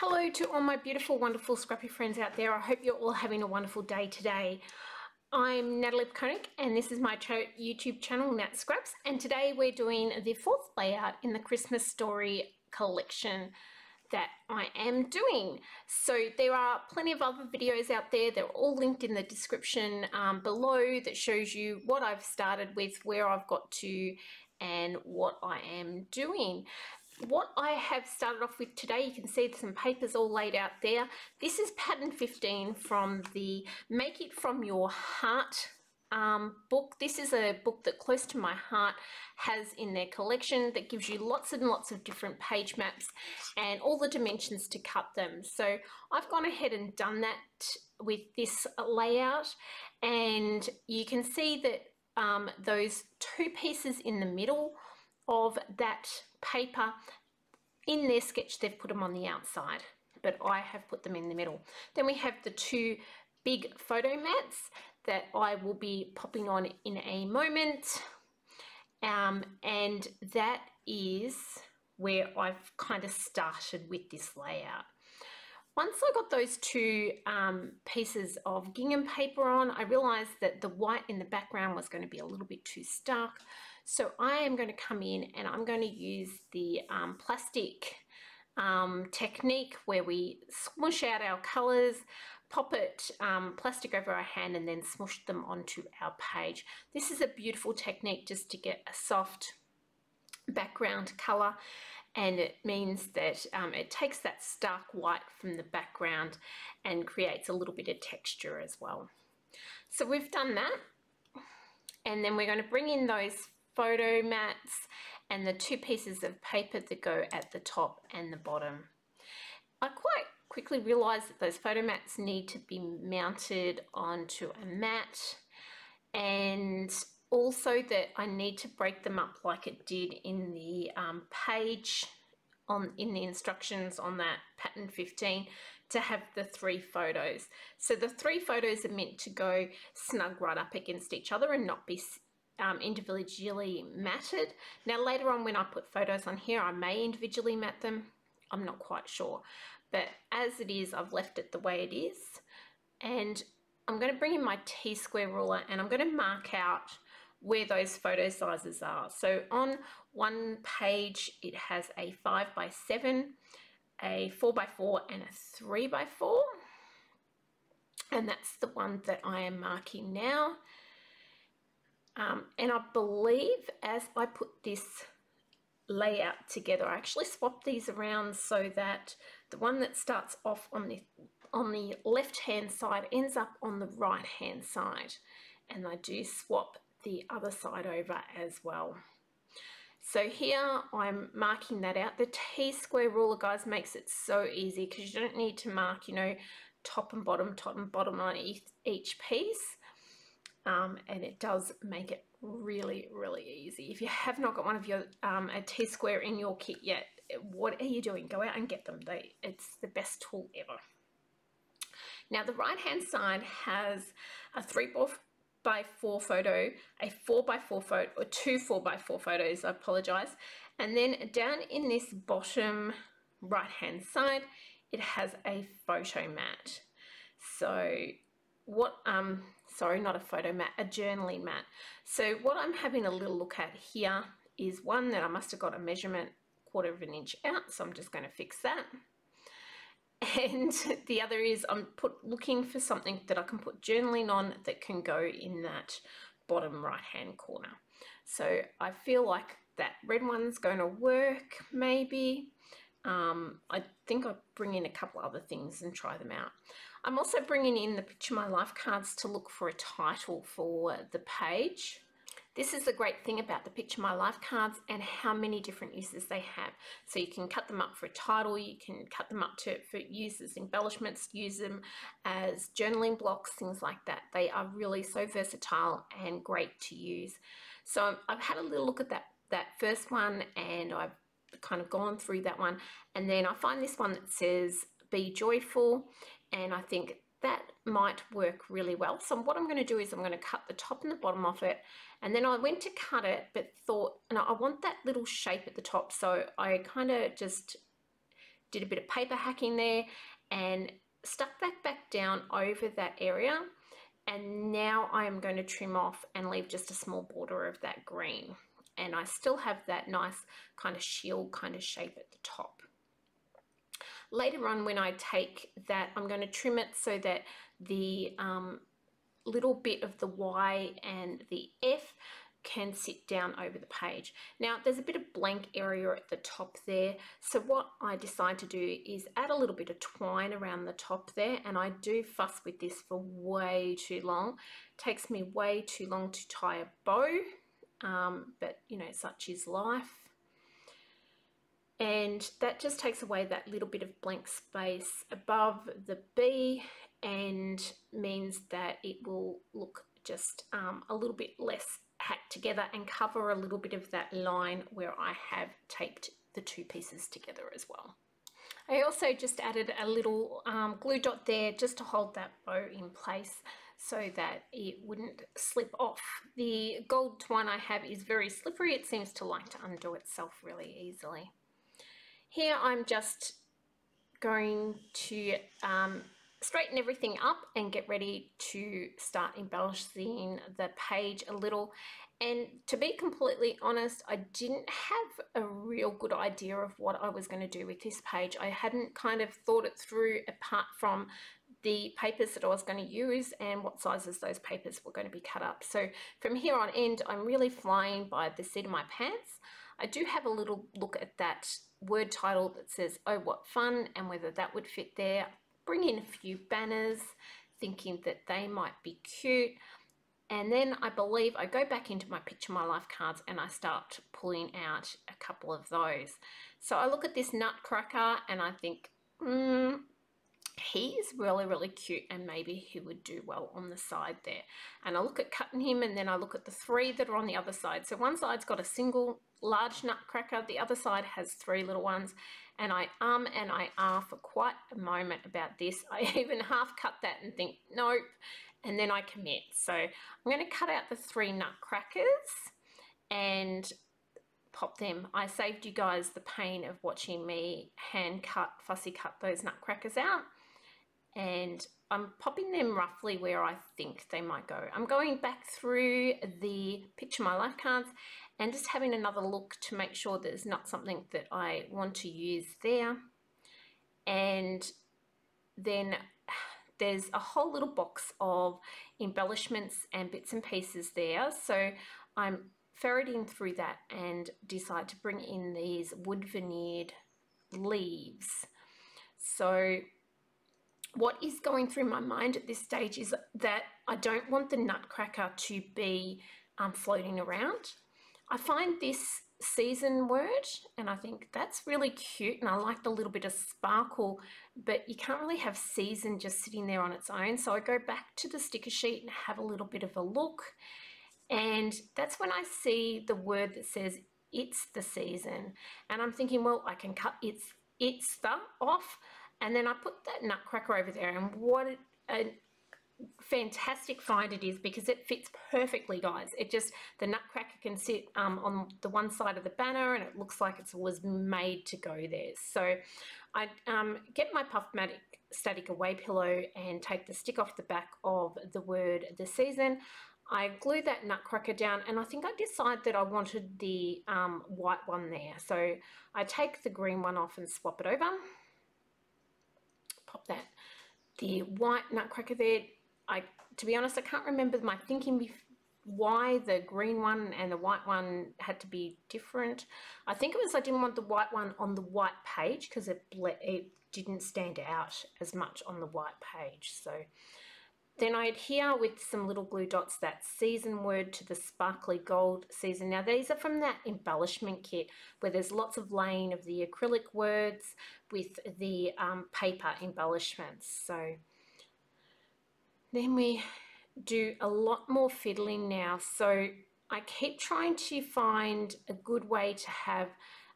Hello to all my beautiful, wonderful, scrappy friends out there. I hope you're all having a wonderful day today. I'm Natalie Koenig and this is my YouTube channel, Nat Scraps, and today we're doing the fourth layout in the Christmas Story collection that I am doing. So there are plenty of other videos out there. They're all linked in the description below that shows you what I've started with, where I've got to, and what I am doing. What I have started off with today, you can see some papers all laid out there. This is pattern 15 from the Make It From Your Heart book. This is a book that Close to My Heart has in their collection that gives you lots and lots of different page maps and all the dimensions to cut them. So I've gone ahead and done that with this layout, and you can see that those two pieces in the middle of that paper, in their sketch they've put them on the outside, but I have put them in the middle. Then we have the two big photo mats that I will be popping on in a moment, and that is where I've kind of started with this layout. Once I got those two pieces of gingham paper on, I realized that the white in the background was going to be a little bit too stark. So I am going to come in and I'm going to use the plastic technique where we smush out our colors, pop it plastic over our hand, and then smush them onto our page. This is a beautiful technique just to get a soft background color, and it means that it takes that stark white from the background and creates a little bit of texture as well. So we've done that, and then we're going to bring in those photo mats and the two pieces of paper that go at the top and the bottom. I quite quickly realized that those photo mats need to be mounted onto a mat, and also that I need to break them up like it did in the page in the instructions on that pattern 15 to have the three photos. So the three photos are meant to go snug right up against each other and not be individually matted. Now later on when I put photos on here, I may individually mat them. I'm not quite sure, but as it is, I've left it the way it is. And I'm going to bring in my T-square ruler and I'm going to mark out where those photo sizes are. So on one page it has a 5x7, a 4x4 and a 3x4, and that's the one that I am marking now. And I believe as I put this layout together, I actually swapped these around so that the one that starts off on the left hand side ends up on the right hand side, and I do swap the other side over as well. So here I'm marking that out. The T-square ruler, guys, makes it so easy because you don't need to mark, you know, top and bottom on each piece. And it does make it really, really easy. If you have not got one of your a T-square in your kit yet, what are you doing? Go out and get them. It's the best tool ever. Now the right hand side has a 3x4 photo, a 4x4 photo, or two 4x4 photos, I apologize. And then down in this bottom right hand side, it has a photo mat. So what sorry, not a photo mat, a journaling mat. So what I'm having a little look at here is one that I must have got a measurement 1/4 of an inch out, so I'm just going to fix that. And the other is I'm looking for something that I can put journaling on that can go in that bottom right hand corner. So I feel like that red one's going to work maybe. I think I'll bring in a couple other things and try them out. I'm also bringing in the Picture My Life cards to look for a title for the page. This is the great thing about the Picture My Life cards and how many different uses they have. So you can cut them up for a title, you can cut them up for use as embellishments, use them as journaling blocks, things like that. They are really so versatile and great to use. So I've had a little look at that first one, and I've kind of gone through that one, and then I find this one that says be joyful, and I think that might work really well. So what I'm going to do is I'm going to cut the top and the bottom off it, and then I went to cut it but thought, no, I want that little shape at the top, so I kind of just did a bit of paper hacking there and stuck that back down over that area. And now I'm going to trim off and leave just a small border of that green. And I still have that nice kind of shield kind of shape at the top. Later on, when I take that, I'm going to trim it so that the little bit of the Y and the F can sit down over the page. Now there's a bit of blank area at the top there, so what I decide to do is add a little bit of twine around the top there, and I do fuss with this for way too long. It takes me way too long to tie a bow, but you know, such is life. And that just takes away that little bit of blank space above the B and means that it will look just a little bit less hacked together and cover a little bit of that line where I have taped the two pieces together as well. I also just added a little glue dot there just to hold that bow in place so that it wouldn't slip off. The gold twine I have is very slippery. It seems to like to undo itself really easily. Here I'm just going to straighten everything up and get ready to start embellishing the page a little. And to be completely honest, I didn't have a real good idea of what I was going to do with this page. I hadn't kind of thought it through apart from the papers that I was going to use and what sizes those papers were going to be cut up. So from here on end, I'm really flying by the seat of my pants. I do have a little look at that word title that says, "Oh, what fun," and whether that would fit there. Bring in a few banners, thinking that they might be cute. And then I believe I go back into my Picture My Life cards and I start pulling out a couple of those. So I look at this Nutcracker and I think, he is really, really cute and maybe he would do well on the side there. And I look at cutting him and then I look at the three that are on the other side. So one side's got a single large Nutcracker, the other side has three little ones. And I and I for quite a moment about this. I even half cut that and think, nope. And then I commit. So I'm going to cut out the three Nutcrackers and pop them. I saved you guys the pain of watching me hand cut, fussy cut those Nutcrackers out. And I'm popping them roughly where I think they might go. I'm going back through the Picture My Life cards and just having another look to make sure there's not something that I want to use there. And then there's a whole little box of embellishments and bits and pieces there. So I'm ferreting through that and decide to bring in these wood veneered leaves. So what is going through my mind at this stage is that I don't want the Nutcracker to be floating around. I find this season word and I think that's really cute and I like the little bit of sparkle, but you can't really have season just sitting there on its own. So I go back to the sticker sheet and have a little bit of a look, and that's when I see the word that says "it's the season," and I'm thinking, well, I can cut it's the off. And then I put that Nutcracker over there, and what a fantastic find it is because it fits perfectly, guys. It just, the Nutcracker can sit on the one side of the banner and it looks like it was made to go there. So I get my Puffmatic static away pillow and take the stick off the back of the word "the season." I glue that Nutcracker down and I think I decide that I wanted the white one there. So I take the green one off and swap it over. Pop the white Nutcracker there. To be honest, I can't remember my thinking why the green one and the white one had to be different. I think it was I didn't want the white one on the white page because it didn't stand out as much on the white page. So then I adhere with some little glue dots that season word to the sparkly gold season. Now these are from that embellishment kit where there's lots of laying of the acrylic words with the paper embellishments. So then we do a lot more fiddling now. So I keep trying to find a good way to have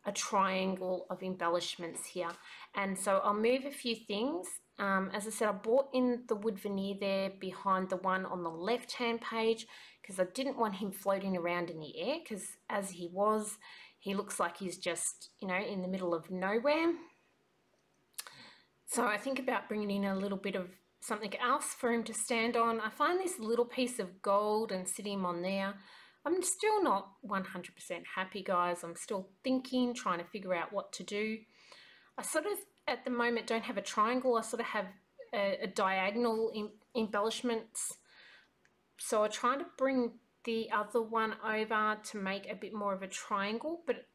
a triangle of embellishments here. And so I'll move a few things. As I said, I brought in the wood veneer there behind the one on the left-hand page because I didn't want him floating around in the air, because as he looks like he's just, you know, in the middle of nowhere. So I think about bringing in a little bit of something else for him to stand on. I find this little piece of gold and sit him on there. I'm still not 100% happy, guys. I'm still thinking, trying to figure out what to do. I sort of, at the moment, don't have a triangle. I sort of have a diagonal embellishments. So I'm trying to bring the other one over to make a bit more of a triangle, but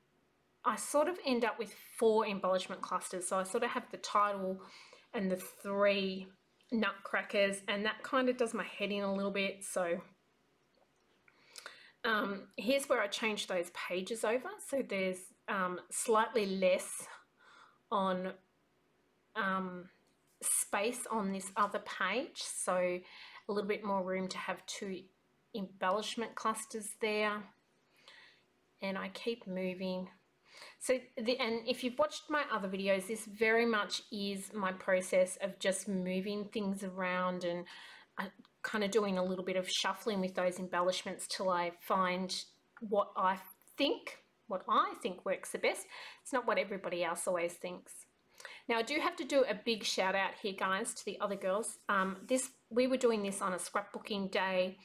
I sort of end up with 4 embellishment clusters. So I sort of have the title and the 3 nutcrackers, and that kind of does my head in a little bit. So here's where I change those pages over. So there's slightly less on space on this other page. So a little bit more room to have 2 embellishment clusters there. And I keep moving. So, and if you've watched my other videos, this very much is my process of just moving things around and kind of doing a little bit of shuffling with those embellishments till I find what I think works the best. It's not what everybody else always thinks. Now, I do have to do a big shout out here, guys, to the other girls. We were doing this on a scrapbooking day.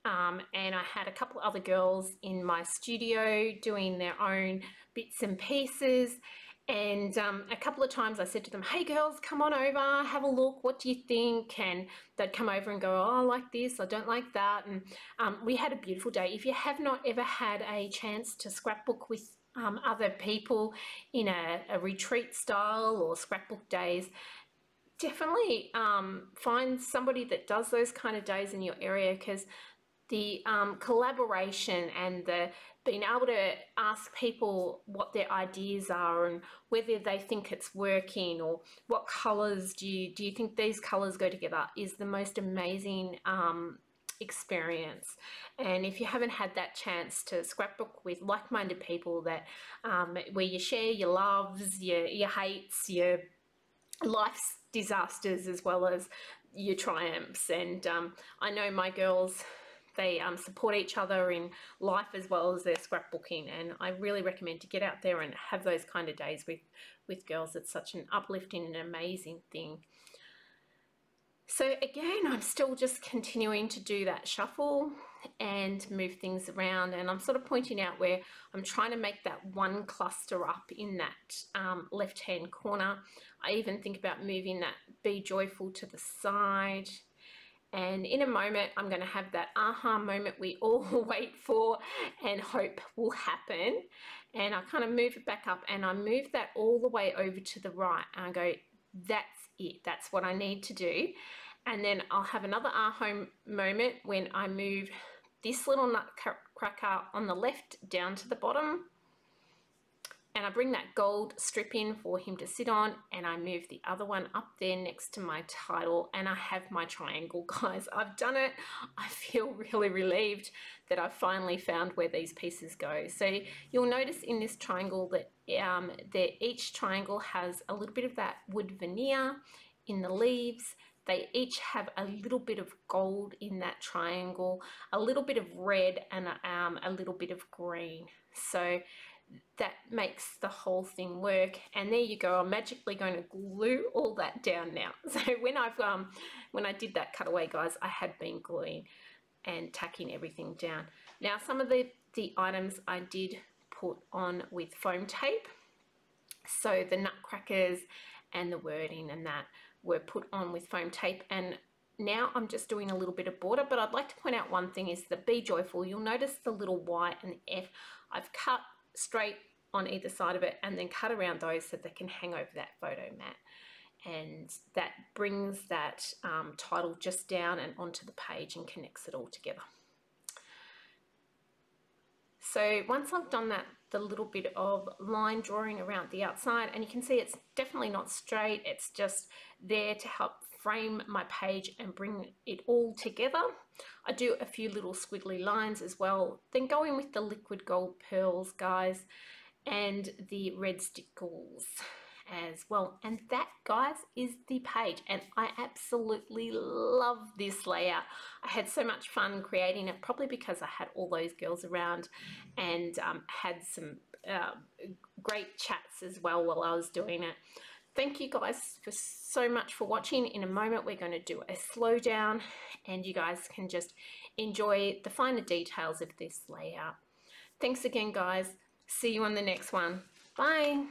And I had a couple of other girls in my studio doing their own bits and pieces, and a couple of times I said to them, hey girls, come on over, have a look, what do you think? And they'd come over and go, oh, I like this, I don't like that. And we had a beautiful day. If you have not ever had a chance to scrapbook with other people in a retreat style or scrapbook days, definitely find somebody that does those kind of days in your area, because the collaboration and the being able to ask people what their ideas are and whether they think it's working, or what colors do you think these colors go together, is the most amazing experience. And if you haven't had that chance to scrapbook with like-minded people that where you share your loves, your hates, your life's disasters as well as your triumphs, and I know my girls, they support each other in life as well as their scrapbooking, and I really recommend to get out there and have those kind of days with girls. It's such an uplifting and amazing thing. So again, I'm still just continuing to do that shuffle and move things around, and I'm sort of pointing out where I'm trying to make that one cluster up in that left hand corner. I even think about moving that Be Joyful to the side. And in a moment, I'm going to have that aha moment we all wait for and hope will happen. And I kind of move it back up, and I move that all the way over to the right. And I go, that's it. That's what I need to do. And then I'll have another aha moment when I move this little nutcracker on the left down to the bottom. And I bring that gold strip in for him to sit on, and I move the other one up there next to my title, and I have my triangle, guys. I've done it. I feel really relieved that I've finally found where these pieces go. So you'll notice in this triangle that each triangle has a little bit of that wood veneer in the leaves. They each have a little bit of gold in that triangle, a little bit of red, and a little bit of green. So that makes the whole thing work. And there you go. I'm magically going to glue all that down now. So when I did that cutaway, guys, I had been gluing and tacking everything down. Now, some of the items I did put on with foam tape. So the nutcrackers and the wording and that were put on with foam tape, and now I'm just doing a little bit of border. But I'd like to point out one thing is the Be Joyful. You'll notice the little Y and the F. I've cut straight on either side of it and then cut around those so they can hang over that photo mat, and that brings that title just down and onto the page and connects it all together. So once I've done that, the little bit of line drawing around the outside, and you can see it's definitely not straight, it's just there to help frame my page and bring it all together. I do a few little squiggly lines as well, then go in with the liquid gold pearls, guys, and the red stickles as well. And that, guys, is the page, and I absolutely love this layout. I had so much fun creating it, probably because I had all those girls around and had some great chats as well while I was doing it. Thank you guys for so much for watching. In a moment we're going to do a slowdown and you guys can just enjoy the finer details of this layout. Thanks again guys. See you on the next one. Bye.